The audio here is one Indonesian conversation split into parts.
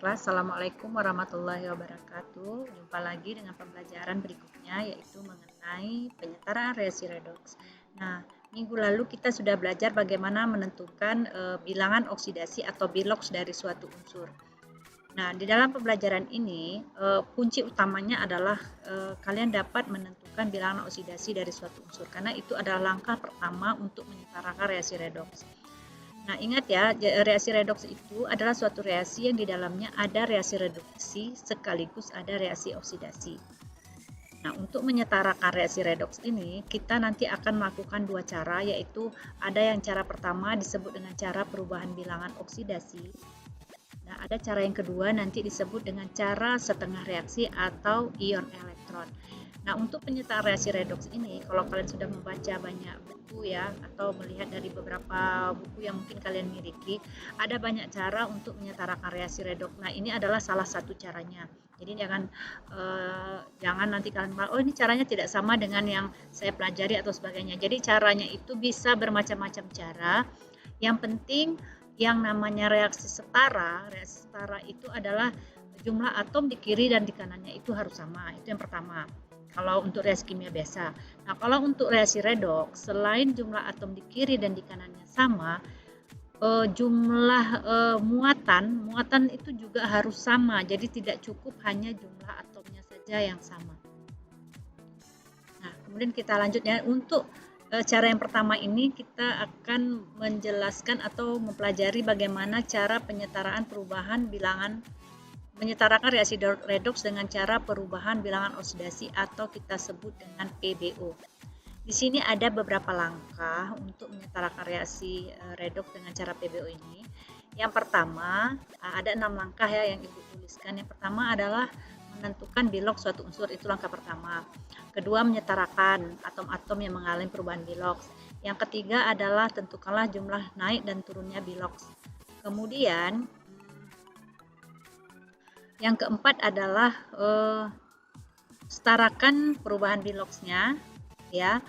kelas. Assalamualaikum warahmatullahi wabarakatuh. Jumpa lagi dengan pembelajaran berikutnya, yaitu mengenai penyetaraan reaksi redoks. Nah, minggu lalu kita sudah belajar bagaimana menentukan bilangan oksidasi atau biloks dari suatu unsur. Nah, di dalam pembelajaran ini, kunci utamanya adalah kalian dapat menentukan bilangan oksidasi dari suatu unsur, karena itu adalah langkah pertama untuk menyetarakan reaksi redoks. Nah, ingat ya, reaksi redoks itu adalah suatu reaksi yang di dalamnya ada reaksi reduksi sekaligus ada reaksi oksidasi. Nah, untuk menyetarakan reaksi redoks ini, kita nanti akan melakukan dua cara, yaitu ada yang cara pertama disebut dengan cara perubahan bilangan oksidasi. Nah, ada cara yang kedua nanti disebut dengan cara setengah reaksi atau ion elektron. Nah, untuk penyetaraan reaksi redoks ini, kalau kalian sudah membaca banyak buku ya, atau melihat dari beberapa buku yang mungkin kalian miliki, ada banyak cara untuk menyetarakan reaksi redoks. Nah, ini adalah salah satu caranya. Jadi jangan nanti kalian bilang, oh ini caranya tidak sama dengan yang saya pelajari atau sebagainya. Jadi caranya itu bisa bermacam-macam cara. Yang penting yang namanya reaksi setara itu adalah jumlah atom di kiri dan di kanannya itu harus sama. Itu yang pertama. Kalau untuk reaksi kimia biasa. Nah, kalau untuk reaksi redoks, selain jumlah atom di kiri dan di kanannya sama, jumlah muatan itu juga harus sama. Jadi tidak cukup hanya jumlah atomnya saja yang sama. Nah, kemudian kita lanjut ya. Untuk cara yang pertama ini kita akan menjelaskan atau mempelajari bagaimana cara penyetaraan perubahan bilangan menyetarakan reaksi redoks dengan cara perubahan bilangan oksidasi atau kita sebut dengan PBO. Di sini ada beberapa langkah untuk menyetarakan reaksi redoks dengan cara PBO ini. Yang pertama, ada 6 langkah ya yang Ibu tuliskan. Yang pertama adalah menentukan biloks suatu unsur, itu langkah pertama. Kedua, menyetarakan atom-atom yang mengalami perubahan biloks. Yang ketiga adalah tentukanlah jumlah naik dan turunnya biloks. Kemudian yang keempat adalah setarakan perubahan biloksnya ya,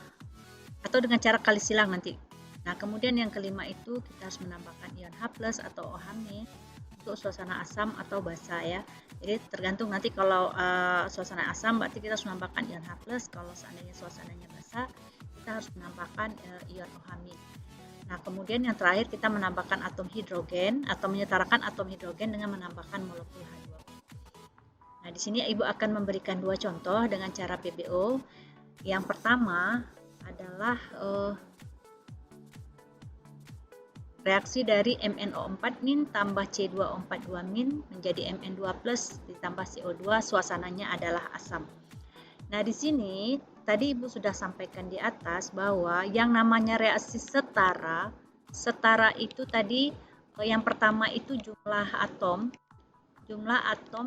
atau dengan cara kali silang nanti. Nah, kemudian yang kelima itu kita harus menambahkan ion H+ atau OH- untuk suasana asam atau basa ya. Jadi tergantung nanti kalau suasana asam berarti kita harus menambahkan ion H+, kalau seandainya suasananya basa kita harus menambahkan ion OH-. Nah, kemudian yang terakhir kita menambahkan atom hidrogen atau menyetarakan atom hidrogen dengan menambahkan molekul H2O. Nah, di sini Ibu akan memberikan dua contoh dengan cara PBO. Yang pertama adalah reaksi dari MnO4- tambah C2O42- menjadi Mn2+ ditambah CO2, suasananya adalah asam. Nah, di sini tadi Ibu sudah sampaikan di atas bahwa yang namanya reaksi setara itu tadi yang pertama itu jumlah atom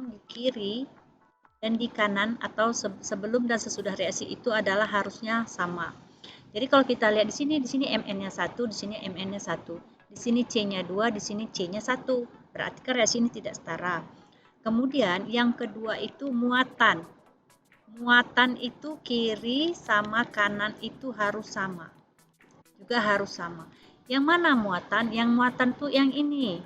di kiri dan di kanan atau sebelum dan sesudah reaksi itu adalah harusnya sama. Jadi kalau kita lihat di sini Mn-nya 1, di sini Mn-nya 1, di sini C-nya 2, di sini C-nya 1. Berarti kan reaksi ini tidak setara. Kemudian yang kedua itu muatan. Muatan itu kiri sama kanan itu harus sama. Juga harus sama. Yang mana muatan? Yang muatan tuh yang ini.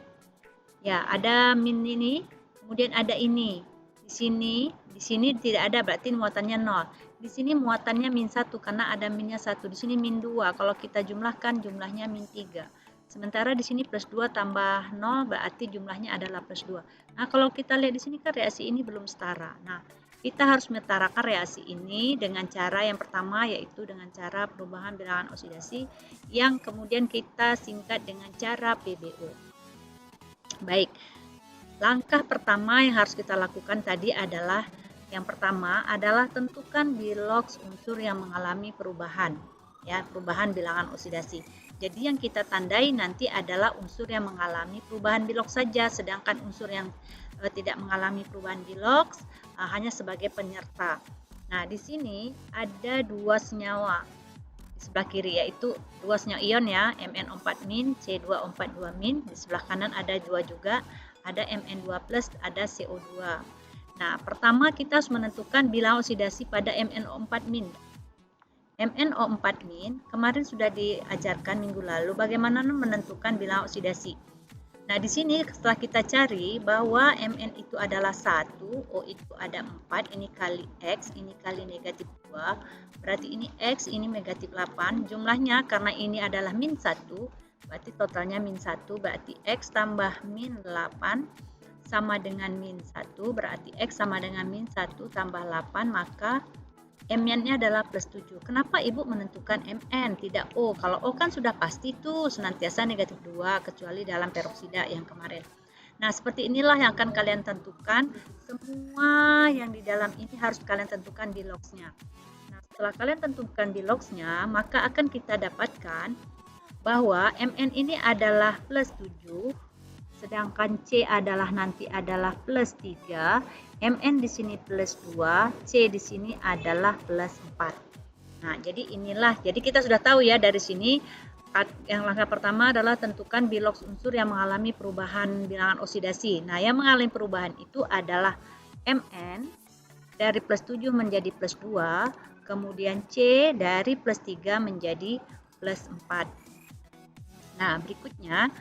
Ya, ada min ini, kemudian ada ini. Di sini tidak ada, berarti muatannya 0. Di sini muatannya min 1 karena ada minnya 1. Di sini min 2. Kalau kita jumlahkan jumlahnya min 3. Sementara di sini plus 2 tambah 0 berarti jumlahnya adalah plus 2. Nah, kalau kita lihat di sini kan reaksi ini belum setara. Nah, kita harus menyetarakan reaksi ini dengan cara yang pertama, yaitu dengan cara perubahan bilangan oksidasi yang kemudian kita singkat dengan cara PBO. Baik, langkah pertama yang harus kita lakukan tadi adalah yang pertama adalah tentukan biloks unsur yang mengalami perubahan, ya, perubahan bilangan oksidasi. Jadi yang kita tandai nanti adalah unsur yang mengalami perubahan biloks saja, sedangkan unsur yang tidak mengalami perubahan biloks hanya sebagai penyerta. Nah, di sini ada dua senyawa di sebelah kiri, yaitu dua senyawa ion ya, MnO4-, C2O42-. Di sebelah kanan ada dua juga, ada Mn2+, ada CO2. Nah, pertama kita harus menentukan bilangan oksidasi pada MnO4-. MnO4- kemarin sudah diajarkan minggu lalu bagaimana menentukan bilangan oksidasi. Nah, di sini setelah kita cari bahwa MN itu adalah 1, O itu ada 4, ini kali X, ini kali negatif 2, berarti ini X, ini negatif 8, jumlahnya karena ini adalah min 1, berarti totalnya min 1, berarti X tambah min 8 sama dengan min 1, berarti X sama dengan min 1 tambah 8, maka MN-nya adalah plus 7. Kenapa Ibu menentukan MN, tidak O? Kalau O kan sudah pasti tuh senantiasa negatif 2, kecuali dalam peroksida yang kemarin. Nah, seperti inilah yang akan kalian tentukan. Semua yang di dalam ini harus kalian tentukan di logs-nya. Nah, setelah kalian tentukan di logs-nya, maka akan kita dapatkan bahwa MN ini adalah plus 7, sedangkan C adalah nanti adalah plus 3, MN di sini plus 2, C di sini adalah plus 4. Nah, jadi inilah, jadi kita sudah tahu ya dari sini, yang langkah pertama adalah tentukan bilogs unsur yang mengalami perubahan bilangan oksidasi. Nah, yang mengalami perubahan itu adalah MN dari plus 7 menjadi plus 2, kemudian C dari plus 3 menjadi plus 4. Nah, berikutnya,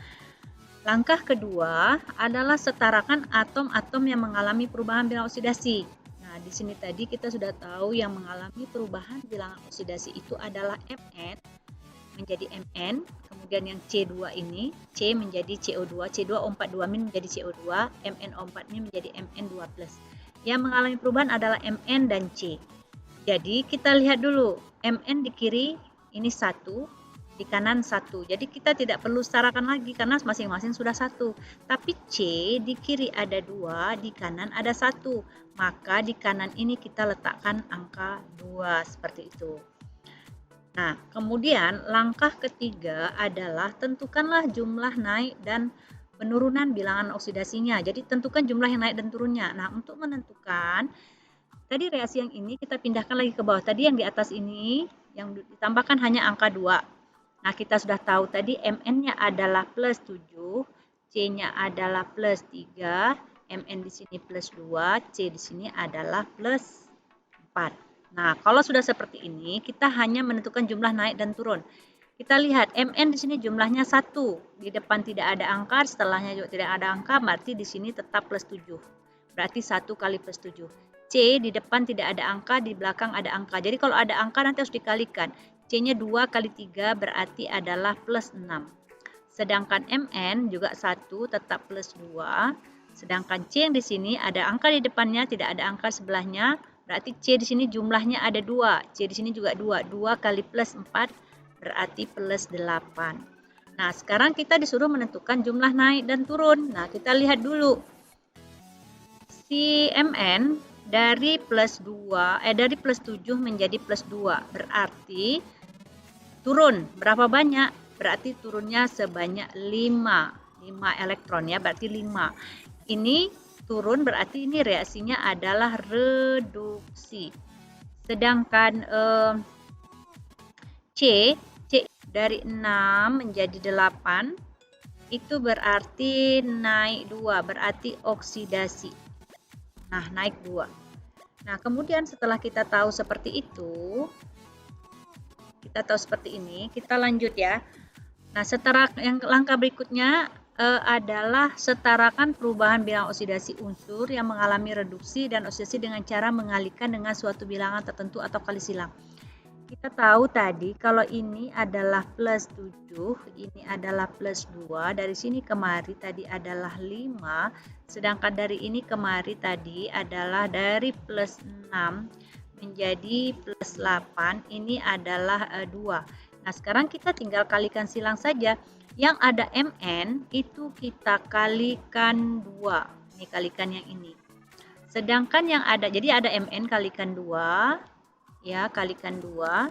langkah kedua adalah setarakan atom-atom yang mengalami perubahan bilangan oksidasi. Nah, di sini tadi kita sudah tahu yang mengalami perubahan bilangan oksidasi itu adalah Mn menjadi Mn, kemudian yang C2 ini, C menjadi CO2, C2O42- menjadi CO2, MnO4- menjadi Mn2+. Yang mengalami perubahan adalah Mn dan C. Jadi kita lihat dulu, Mn di kiri ini 1, di kanan 1. Jadi kita tidak perlu setarakan lagi karena masing-masing sudah 1. Tapi C di kiri ada 2, di kanan ada 1. Maka di kanan ini kita letakkan angka 2 seperti itu. Nah, kemudian langkah ketiga adalah tentukanlah jumlah naik dan penurunan bilangan oksidasinya. Jadi tentukan jumlah yang naik dan turunnya. Nah, untuk menentukan tadi reaksi yang ini kita pindahkan lagi ke bawah. Tadi yang di atas ini yang ditambahkan hanya angka 2. Nah, kita sudah tahu tadi Mn-nya adalah plus 7, C-nya adalah plus 3, Mn di sini plus 2, C di sini adalah plus 4. Nah, kalau sudah seperti ini, kita hanya menentukan jumlah naik dan turun. Kita lihat Mn di sini jumlahnya 1, di depan tidak ada angka, setelahnya juga tidak ada angka, berarti di sini tetap plus 7. Berarti 1 kali plus 7. C di depan tidak ada angka, di belakang ada angka. Jadi kalau ada angka nanti harus dikalikan. C-nya 2 kali 3 berarti adalah plus 6. Sedangkan Mn juga 1 tetap plus 2. Sedangkan C yang di sini ada angka di depannya, tidak ada angka sebelahnya. Berarti C di sini jumlahnya ada 2. C di sini juga 2. 2 kali plus 4 berarti plus 8. Nah, sekarang kita disuruh menentukan jumlah naik dan turun. Nah, kita lihat dulu. Si Mn dari plus 2, dari plus 7 menjadi plus 2. Berarti turun berapa banyak? Berarti turunnya sebanyak 5 elektron ya, berarti 5. Ini turun berarti ini reaksinya adalah reduksi. Sedangkan C dari 6 menjadi 8 itu berarti naik 2, berarti oksidasi. Nah, naik 2. Nah, kemudian setelah kita tahu seperti itu, kita tahu seperti ini, kita lanjut ya. Nah, yang langkah berikutnya adalah setarakan perubahan bilangan oksidasi unsur yang mengalami reduksi dan oksidasi dengan cara mengalihkan dengan suatu bilangan tertentu atau kali silang. Kita tahu tadi kalau ini adalah plus 7, ini adalah plus 2, dari sini kemari tadi adalah 5, sedangkan dari ini kemari tadi adalah dari plus 6 menjadi plus 8, ini adalah 2. Nah, sekarang kita tinggal kalikan silang saja. Yang ada Mn itu kita kalikan 2. Ini kalikan yang ini. Sedangkan yang ada, jadi ada Mn kalikan 2. Ya, kalikan 2.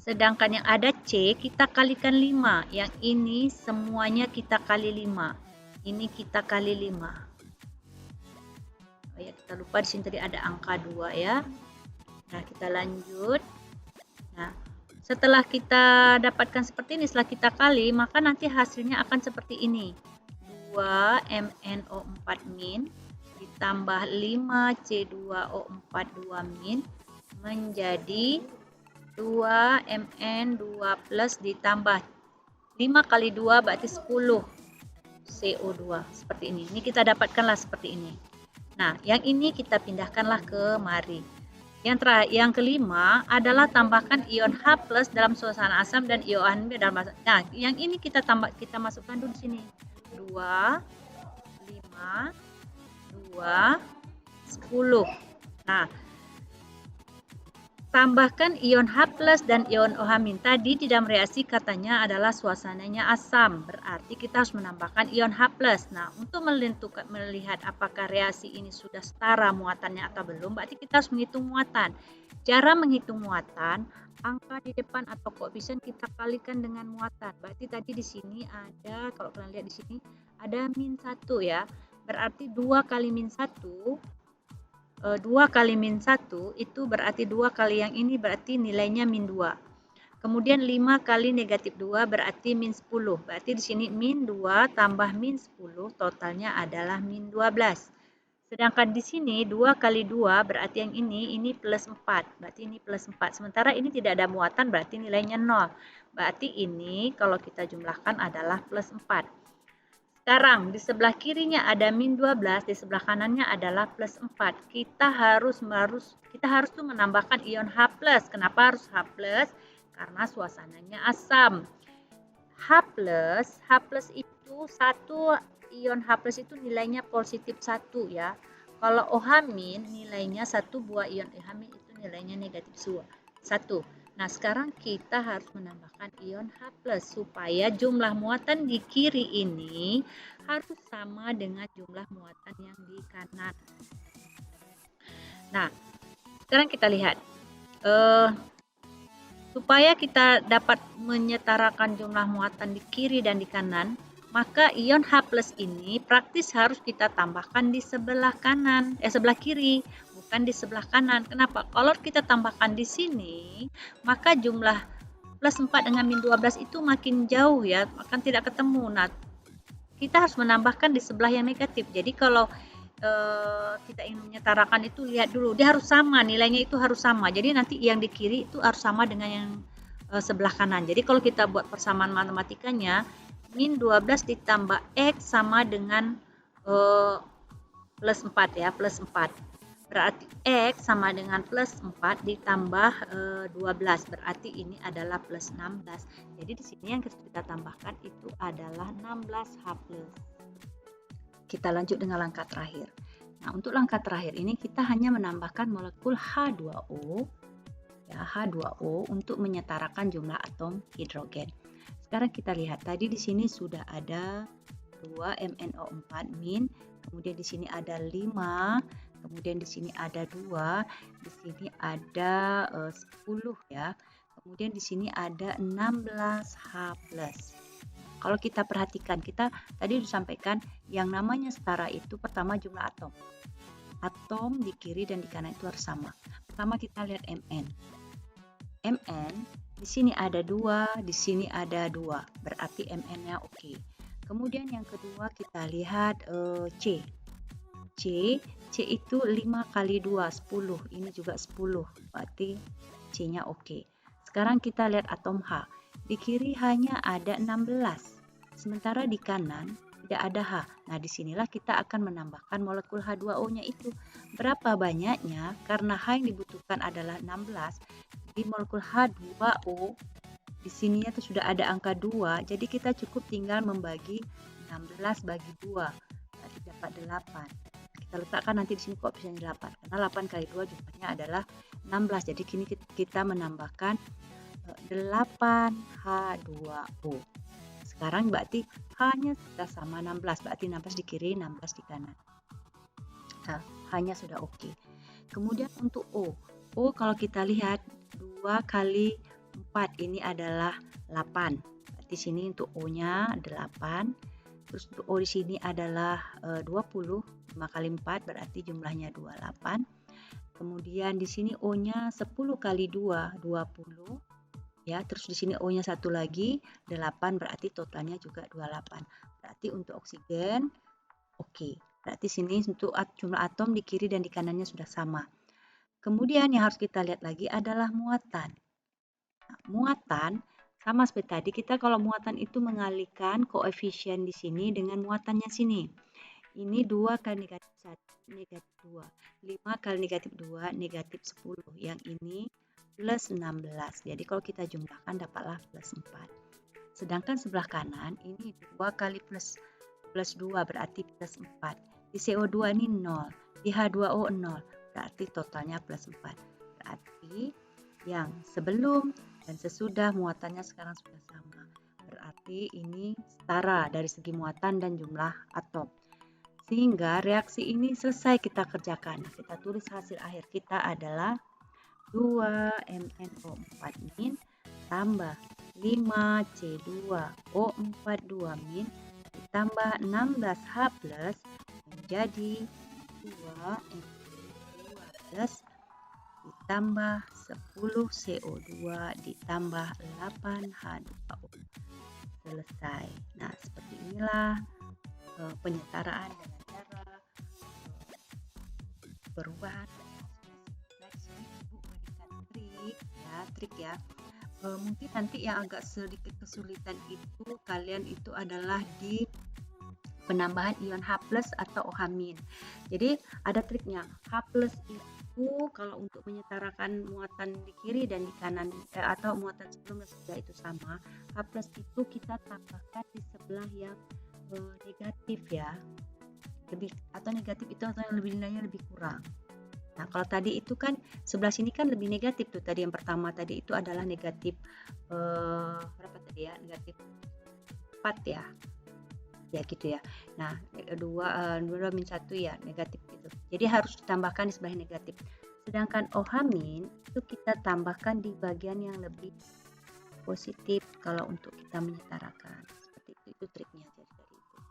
Sedangkan yang ada C kita kalikan 5. Yang ini semuanya kita kali 5. Ini kita kali 5. Oh ya, kita lupa di sini tadi ada angka 2 ya. Nah, kita lanjut. Nah, setelah kita dapatkan seperti ini, setelah kita kali, maka nanti hasilnya akan seperti ini. 2 MnO4- ditambah 5 C2O4 2- menjadi 2 Mn2+ ditambah 5 kali 2 berarti 10 CO2 seperti ini. Ini kita dapatkanlah seperti ini. Nah, yang ini kita pindahkanlah ke mari. Yang kelima adalah tambahkan ion H+ dalam suasana asam dan ion B dalam asam. Nah, yang ini kita masukkan dulu di sini. 2, 5, 2, 10. Nah, tambahkan ion H+ dan ion OH- tadi di dalam reaksi katanya adalah suasananya asam, berarti kita harus menambahkan ion H+. Nah, untuk melihat apakah reaksi ini sudah setara muatannya atau belum, berarti kita harus menghitung muatan. Cara menghitung muatan, angka di depan atau koefisien kita kalikan dengan muatan. Berarti tadi di sini ada, kalau kalian lihat di sini ada -1 ya. Berarti 2 kali -1 2 kali -1 itu berarti 2 kali yang ini berarti nilainya -2. Kemudian 5 kali -2 berarti -10. Berarti di sini -2 tambah -10 totalnya adalah -12. Sedangkan di sini 2 kali 2 berarti yang ini +4. Berarti ini +4. Sementara ini tidak ada muatan berarti nilainya 0. Berarti ini kalau kita jumlahkan adalah +4. Sekarang di sebelah kirinya ada -12, di sebelah kanannya adalah +4. Kita harus tuh menambahkan ion H+. Kenapa harus H+? Karena suasananya asam. H+ itu ion H+ itu nilainya positif 1 ya. Kalau OH- nilainya 1 buah ion OH- itu nilainya negatif 1. Nah, sekarang kita harus menambahkan ion H+ supaya jumlah muatan di kiri ini harus sama dengan jumlah muatan yang di kanan. Nah, sekarang kita lihat. Supaya kita dapat menyetarakan jumlah muatan di kiri dan di kanan, maka ion H+ ini praktis harus kita tambahkan di sebelah kiri, bukan di sebelah kanan. Kenapa? Kalau kita tambahkan di sini, maka jumlah +4 dengan -12 itu makin jauh ya, akan tidak ketemu. Nah, kita harus menambahkan di sebelah yang negatif. Jadi kalau kita ingin menyetarakan itu, lihat dulu dia harus sama, nilainya itu harus sama. Jadi nanti yang di kiri itu harus sama dengan yang sebelah kanan. Jadi kalau kita buat persamaan matematikanya, -12 ditambah X sama dengan +4 ya, +4. Berarti X sama dengan +4 ditambah 12, berarti ini adalah +16. Jadi di sini yang kita tambahkan itu adalah 16H+. Kita lanjut dengan langkah terakhir. Nah, untuk langkah terakhir ini kita hanya menambahkan molekul H2O ya, H2O untuk menyetarakan jumlah atom hidrogen. Sekarang kita lihat tadi di sini sudah ada 2 MnO4-, kemudian di sini ada 5, kemudian di sini ada 2, di sini ada 10 ya. Kemudian di sini ada 16H+. Kalau kita perhatikan, kita tadi disampaikan yang namanya setara itu pertama jumlah atom. Atom di kiri dan di kanan itu harus sama. Pertama kita lihat Mn. Mn di sini ada 2, di sini ada 2. Berarti Mn-nya oke. Kemudian yang kedua kita lihat C. C itu 5 kali 2, 10. Ini juga 10. Berarti C-nya oke. Sekarang kita lihat atom H. Di kiri hanya ada 16. Sementara di kanan tidak ada H. Nah, disinilah kita akan menambahkan molekul H2O-nya itu. Berapa banyaknya? Karena H yang dibutuhkan adalah 16. Di molekul H2O di sininya itu sudah ada angka 2. Jadi kita cukup tinggal membagi 16 bagi 2. Nanti dapat 8. Kita letakkan nanti di sini koefisien 8. Karena 8 kali 2 jumlahnya adalah 16. Jadi kini kita menambahkan 8H2O. Sekarang berarti H-nya sudah sama 16. Berarti 16 di kiri, 16 di kanan. Nah, H-nya sudah oke. Kemudian untuk O. O kalau kita lihat 2 kali 4 ini adalah 8. Berarti sini untuk O-nya 8. Terus untuk O di sini adalah 20. 5 kali 4 berarti jumlahnya 28. Kemudian di sini O-nya 10 kali 2, 20. Ya, terus di sini O-nya satu lagi 8, berarti totalnya juga 28. Berarti untuk oksigen oke. Berarti sini untuk jumlah atom di kiri dan di kanannya sudah sama. Kemudian yang harus kita lihat lagi adalah muatan. Nah, muatan Sama seperti tadi, kita kalau muatan itu mengalihkan koefisien di sini dengan muatannya sini. Ini 2 kali negatif 1, negatif 2. 5 kali negatif 2, negatif 10. Yang ini plus 16. Jadi kalau kita jumlahkan dapatlah plus 4. Sedangkan sebelah kanan ini 2 kali plus 2 berarti plus 4. Di CO2 ini 0. Di H2O 0. Berarti totalnya plus 4. Berarti yang sebelum dan sesudah muatannya sekarang sudah sama. Berarti ini setara dari segi muatan dan jumlah atom. Sehingga reaksi ini selesai kita kerjakan. Nah, kita tulis hasil akhir kita adalah 2MnO4- tambah 5C2O42- ditambah 16H+ menjadi 2Mn2+ ditambah 10CO2 ditambah 8H2O. Selesai. Nah, seperti inilah penyetaraan dengan cara perubahan Ibu berikan trik ya. Mungkin nanti yang agak sedikit kesulitan itu kalian itu adalah di penambahan ion H+ atau OH-. Jadi ada triknya. H+ itu kalau untuk menyetarakan muatan di kiri dan di kanan atau muatan sebelum dan sesudah itu sama, H+ itu kita tambahkan di sebelah yang negatif ya. Lebih atau negatif itu atau yang lebih nilainya lebih kurang. Nah, kalau tadi itu kan sebelah sini kan lebih negatif tuh. Tadi yang pertama tadi itu adalah negatif berapa tadi ya? Negatif 4 ya. Ya gitu ya. Nah, 2 min 1 ya, negatif gitu. Jadi harus ditambahkan di sebelah negatif. Sedangkan OH- itu kita tambahkan di bagian yang lebih positif kalau untuk kita menyetarakan. Seperti itu triknya dari Ibu.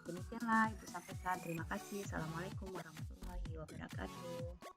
Demikianlah Ibu sampaikan. Terima kasih. Assalamualaikum warahmatullahi wabarakatuh.